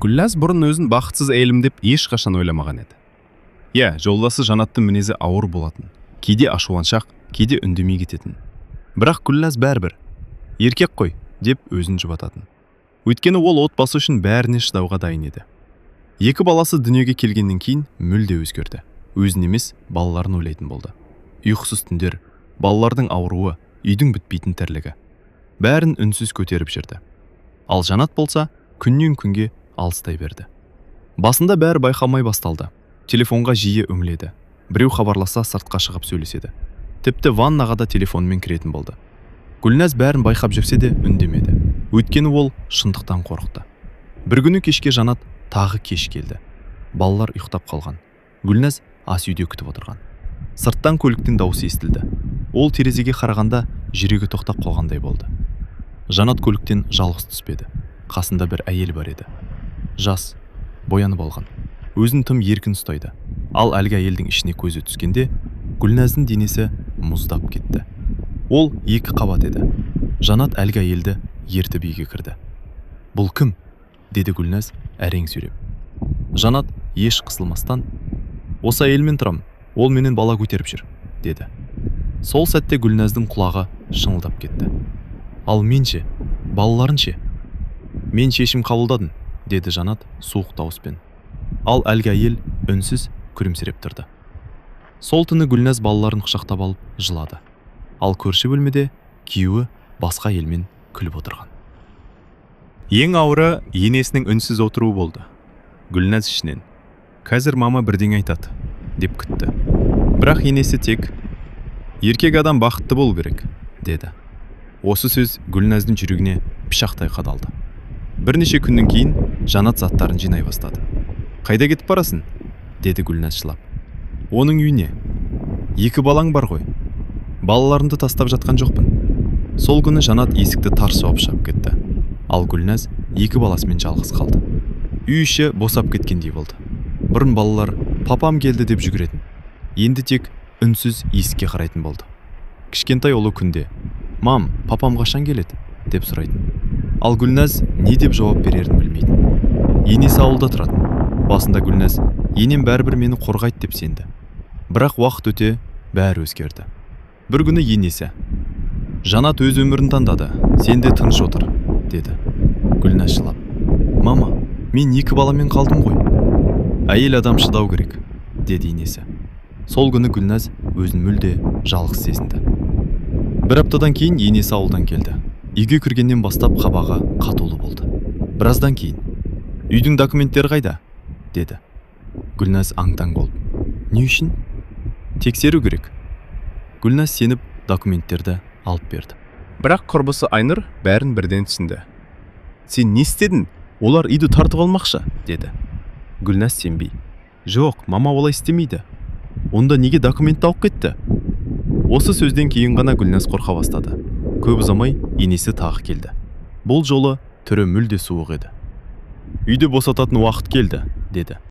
Гүлназ бұрын өзін бақытсыз әйелім деп ешқашан ойламаған еді. Иә, жолдасы Жанаттың мінезі ауыр болатын. Кейде ашуланшақ, кейде үндемей кететін. Бірақ Гүлназ бәрібір еркек қой деп өзін жұбататын. Өйткені ол отбасы үшін бәріне шыдауға дайын еді. Екі баласы дүниеге келгеннен кейін мүлде өзгерді. Өзін емес, балаларын ойлайтын болды. Ұйқысыз түндер, балалардың ауруы, үйдің бітпейтін тірлігі. Бәрін үнсіз көтеріп жүрді. Ал Жанат болса, күннен күнге алыстай берді. Басында бәрі байқалмай басталды. Телефонға жиі үңіледі. Біреу хабарласа сыртқа шығып сөйлеседі. Тіпті ваннаға да телефонмен кіретін болды. Гүлназ бәрін байқап жүрсе де үндемеді. Өйткені ол шындықтан қорықты. Бір күні кешке Жанат тағы кеш келді. Балалар ұйықтап қалған. Гүлназ ас үйде күтіп отырған. Сырттан көліктің дауысы естілді. Ол терезеге қарағанда жүрегі тоқтап қалғандай болды. Жанат көліктен жалғыз түспеді. Қасында бір әйел бар еді. Жас, боянып алған. Өзін тым еркін ұстайды. Ал әлгі әйелдің ішіне көзі түскенде, Гүлназдың денесі мұздап кетті. Ол екі қабат еді. Жанат әлгі әйелді ертіп үйге кірді. «Бұл кім?» деді Гүлназ әрең сөйлеп. Жанат еш қысылмастан, «Осы әйелмен тұрам, ол менен бала көтеріп жүр», деді. Сол сәтте Гүлназдың құлағы шыңылдап кетті. «Ал мен ше, балаларын ше?» «Мен шешім қабылдадым», деді Жанат суық дауыспен. Ал әлгі әйел үнсіз күлімсіреп тұрды. Сол түні Гүлназ балаларын құшақтап алып жылады. Ал көрші бөлмеде күйеуі басқа әйелмен күліп отырған. Ең ауыры енесінің үнсіз отыруы болды. Гүлназ ішінен «Қазір мама бірдеңе айтады» деп күтті. Бірақ енесі тек «Еркек адам бақытты болу керек» деді. Осы сөз Гүлназдың жүрегіне пышақтай қадалды. Бірнеше күннен кейін Жанат заттарын жинай бастады. «Қайда кетіп барасың?» деді Гүлназ жылап. «Оның үйіне. Екі балаң бар ғой. Балаларымды тастап жатқан жоқпын». Сол күні Жанат есікті тарс жауып шығып кетті. Ал Гүлназ екі баласымен жалғыз қалды. Үй іші босап кеткендей болды. Бұрын балалар «Папам келді» деп жүгіретін. Енді тек үнсіз есікке қарайтын болды. Кішкентай ұлы күнде «Мам, папам қашан келеді?» деп сұрайтын. Ал Гүлназ не деп жауап берерін білмейтін. Енесі ауылда тұратын. Басында Гүлназ «Енем бәрібір мені қорғайды» деп сенді. Бірақ уақыт өте бәрі өзгерді. Бір күні енесі «Жанат өз өмірін таңдады, сен де тыныш отыр» деді. Гүлназ жылап «Мама, мен екі баламен қалдым ғой». «Әйел адам шыдау керек» деді енесі. Сол күні Гүлназ өзін мүлде жалғыз сезінді. Бір аптадан кейін енесі ауылдан келді. Үйге кіргеннен бастап қабағы қатулы болды. Біраздан кейін «Үйдің документтері қайда?» деді. Гүлназ аң-таң болып «Не үшін?» «Тексеру керек». Гүлназ сеніп документтерді алып берді. Бірақ құрбысы Айнұр бәрін бірден түсінді. «Сен не істедің? Олар үйді тартып алмақшы» деді. Гүлназ сенбей «Жоқ, мама олай істемейді. Онда неге документті алып кетті?» Осы сөзден кейін ғана Гүлназ қорқа бастады. Көп ұзамай енесі тағы келді. Бұл жолы түрі мүлде суық еді. «Үйді босататын уақыт келді» деді.